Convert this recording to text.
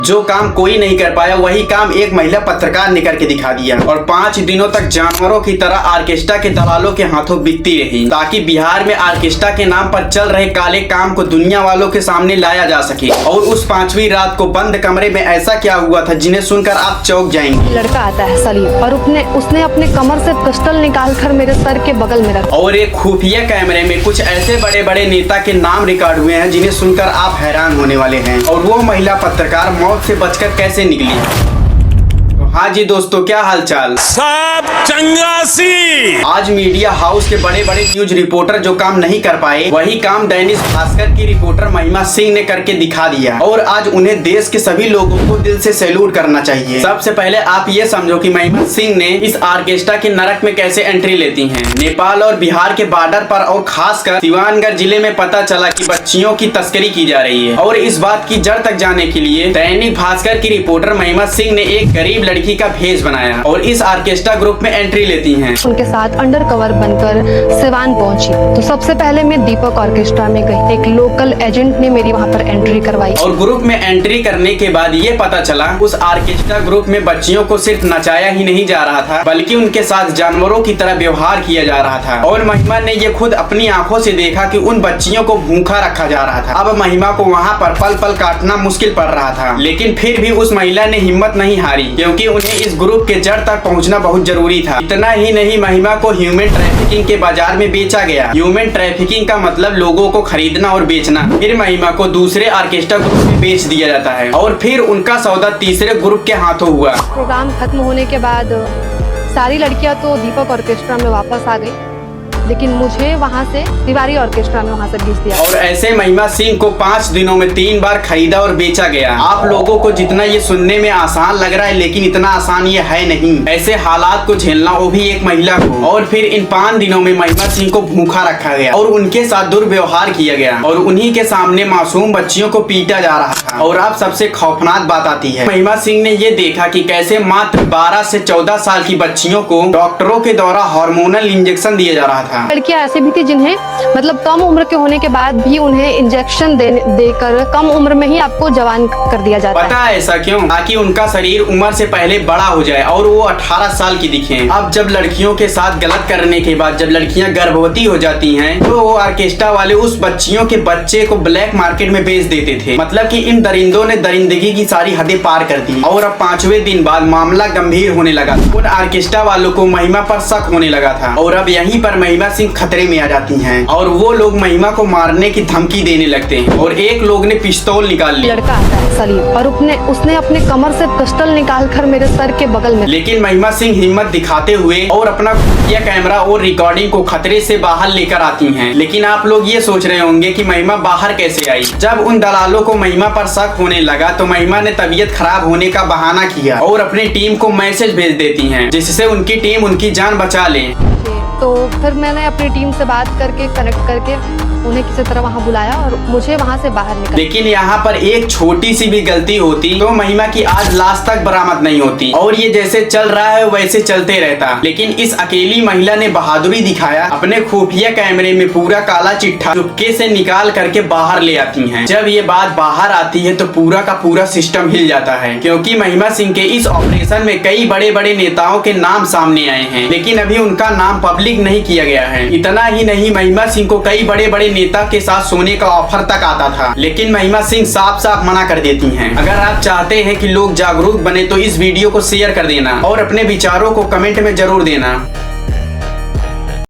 जो काम कोई नहीं कर पाया वही काम एक महिला पत्रकार ने करके दिखा दिया और 5 दिनों तक जानवरों की तरह ऑर्केस्ट्रा के दलालों के हाथों बिकती रही ताकि बिहार में ऑर्केस्ट्रा के नाम पर चल रहे काले काम को दुनिया वालों के सामने लाया जा सके। और उस 5वीं रात को बंद कमरे में ऐसा क्या हुआ था जिन्हें सुनकर आप चौंक जाएंगे। लड़का आता है सलीम और उसने अपने कमर से पिस्टल निकालकर मेरे सर के बगल में रखा और एक खुफिया कैमरे में कुछ ऐसे बड़े बड़े नेता के नाम रिकॉर्ड हुए हैं जिन्हें सुनकर आप हैरान होने वाले हैं। और वो महिला पत्रकार मौत से बचकर कैसे निकली। हाँ जी दोस्तों, क्या हालचाल। सब चंगासी। आज मीडिया हाउस के बड़े बड़े न्यूज रिपोर्टर जो काम नहीं कर पाए वही काम दैनिक भास्कर की रिपोर्टर महिमा सिंह ने करके दिखा दिया। और आज उन्हें देश के सभी लोगों को दिल से सैल्यूट करना चाहिए। सबसे पहले आप ये समझो कि महिमा सिंह ने इस ऑर्केस्ट्रा के नरक में कैसे एंट्री लेती हैं। नेपाल और बिहार के बॉर्डर पर और खासकर सिवानगढ़ जिले में पता चला कि बच्चियों की तस्करी की जा रही है। और इस बात की जड़ तक जाने के लिए दैनिक भास्कर की रिपोर्टर महिमा सिंह ने एक गरीब लड़की का भेष बनाया और इस ऑर्केस्ट्रा ग्रुप में एंट्री लेती हैं। उनके साथ अंडर कवर बनकर सिवान पहुंची तो सबसे पहले मैं दीपक ऑर्केस्ट्रा में गई। एक लोकल एजेंट ने मेरी वहां पर एंट्री करवाई और ग्रुप में एंट्री करने के बाद ये पता चला उस ऑर्केस्ट्रा ग्रुप में बच्चियों को सिर्फ नचाया ही नहीं जा रहा था बल्कि उनके साथ जानवरों की तरह व्यवहार किया जा रहा था। और महिमा ने ये खुद अपनी आंखों से देखा कि उन बच्चियों को भूखा रखा जा रहा था। अब महिमा को वहाँ पर पल पल काटना मुश्किल पड़ रहा था, लेकिन फिर भी उस महिला ने हिम्मत नहीं हारी क्योंकि उन्हें इस ग्रुप के जड़ तक पहुंचना बहुत जरूरी था। इतना ही नहीं, महिमा को ह्यूमन ट्रैफिकिंग के बाजार में बेचा गया। ह्यूमन ट्रैफिकिंग का मतलब लोगों को खरीदना और बेचना। फिर महिमा को दूसरे ऑर्केस्ट्रा ग्रुप में बेच दिया जाता है और फिर उनका सौदा तीसरे ग्रुप के हाथों हुआ। प्रोग्राम खत्म होने के बाद सारी लड़कियां तो दीपक ऑर्केस्ट्रा में वापस आ गई, लेकिन मुझे वहां से तिवारी ऑर्केस्ट्रा में वहां से भेज दिया। और ऐसे महिमा सिंह को 5 दिनों में 3 बार खरीदा और बेचा गया। आप लोगों को जितना ये सुनने में आसान लग रहा है लेकिन इतना आसान ये है नहीं। ऐसे हालात को झेलना, वो भी एक महिला को। और फिर इन 5 दिनों में महिमा सिंह को भूखा रखा गया और उनके साथ दुर्व्यवहार किया गया और उन्हीं के सामने मासूम बच्चियों को पीटा जा रहा था। और अब सबसे खौफनाक बात आती है, महिमा सिंह ने ये देखा कि कैसे मात्र 12 से 14 साल की बच्चियों को डॉक्टरों के द्वारा हार्मोनल इंजेक्शन दिया जा रहा था। लड़कियां ऐसे भी थी जिन्हें मतलब कम उम्र के होने के बाद भी उन्हें इंजेक्शन देकर कम उम्र में ही आपको जवान कर दिया जाता है। पता है ऐसा क्यों? ताकि उनका शरीर उम्र से पहले बड़ा हो जाए और वो 18 साल की दिखे। अब जब लड़कियों के साथ गलत करने के बाद जब लड़कियां गर्भवती हो जाती हैं तो वो ऑर्केस्ट्रा वाले उस बच्चियों के बच्चे को ब्लैक मार्केट में बेच देते थे। मतलब कि इन दरिंदों ने दरिंदगी की सारी हदें पार कर दी। और अब 5वें दिन बाद मामला गंभीर होने लगा। उन ऑर्केस्ट्रा वालों को महिमा पर शक होने लगा था और अब यहीं पर महिमा सिंह खतरे में आ जाती हैं और वो लोग महिमा को मारने की धमकी देने लगते हैं। और एक लोग ने पिस्तौल निकाल लिया। लड़का आता है सलीम और उसने अपने कमर से पिस्टल निकालकर मेरे सर के बगल में। लेकिन महिमा सिंह हिम्मत दिखाते हुए और अपना खुफिया कैमरा और रिकॉर्डिंग को खतरे से बाहर लेकर आती हैं। लेकिन आप लोग ये सोच रहे होंगे कि महिमा बाहर कैसे आई। जब उन दलालों को महिमा पर शक होने लगा तो महिमा ने तबीयत खराब होने का बहाना किया और अपनी टीम को मैसेज भेज देती हैं जिससे उनकी टीम उनकी जान बचा ले। तो फिर मैंने अपनी टीम से बात करके कनेक्ट करके उन्हें किसी तरह वहां बुलाया और मुझे वहां से बाहर निकाला। लेकिन यहाँ पर एक छोटी सी भी गलती होती तो महिमा की आज लाश तक बरामद नहीं होती और ये जैसे चल रहा है वैसे चलते रहता। लेकिन इस अकेली महिला ने बहादुरी दिखाया। अपने खुफिया कैमरे में पूरा काला चिट्ठा चुपके से निकाल करके बाहर ले आती हैं। जब ये बात बाहर आती है तो पूरा का पूरा सिस्टम हिल जाता है क्योंकि महिमा सिंह के इस ऑपरेशन में कई बड़े बड़े नेताओं के नाम सामने आए हैं लेकिन अभी उनका नाम पब्लिक नहीं किया गया है। इतना ही नहीं, महिमा सिंह को कई बड़े बड़े नेता के साथ सोने का ऑफर तक आता था लेकिन महिमा सिंह साफ साफ मना कर देती हैं। अगर आप चाहते हैं कि लोग जागरूक बने तो इस वीडियो को शेयर कर देना और अपने विचारों को कमेंट में जरूर देना।